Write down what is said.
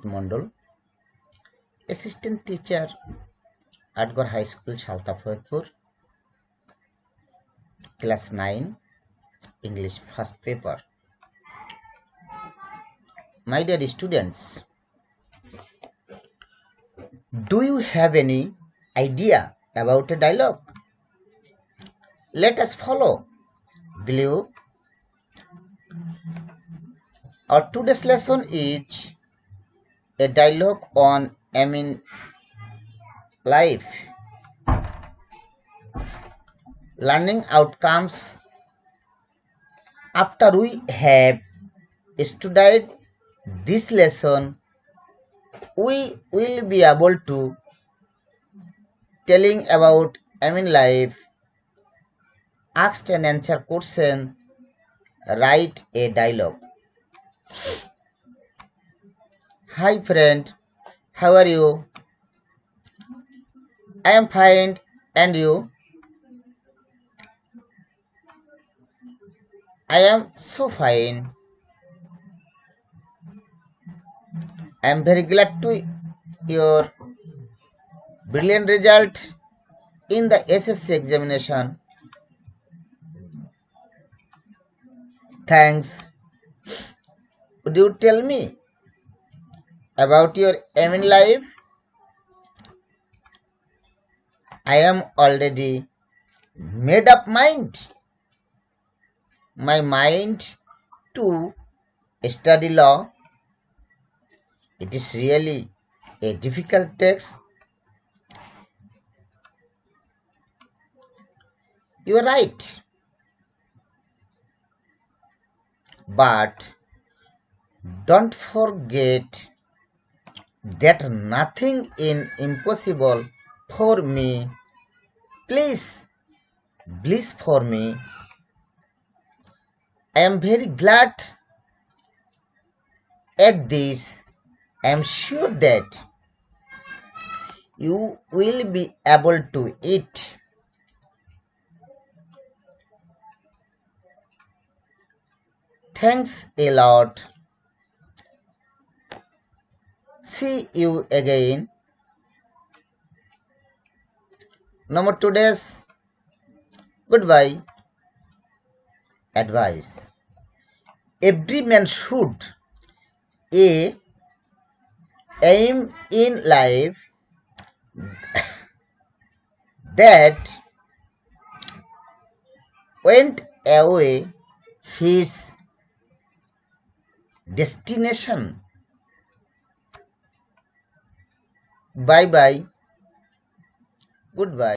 Mondol, assistant teacher at High School, Chalta Faridpur, class 9, English first paper. My dear students, do you have any idea about a dialogue? Let us follow. Will you? Our today's lesson is a dialogue on life. Learning outcomes. After we have studied this lesson, we will be able to telling about life, asked and answer question, write a dialogue. Hi friend, how are you? I am fine, and you? I am so fine. I am very glad to your brilliant result in the SSC examination. Thanks. Would you tell me about your aim in life? I am already made up mind. My mind to study law. It is really a difficult text. You are right. But don't forget that nothing is impossible for me. Please, bliss for me. I am very glad at this. I am sure that you will be able to eat. Thanks a lot. See you again. No more today's goodbye advice. Every man should aim in life that went away his destination. Bye bye. Goodbye.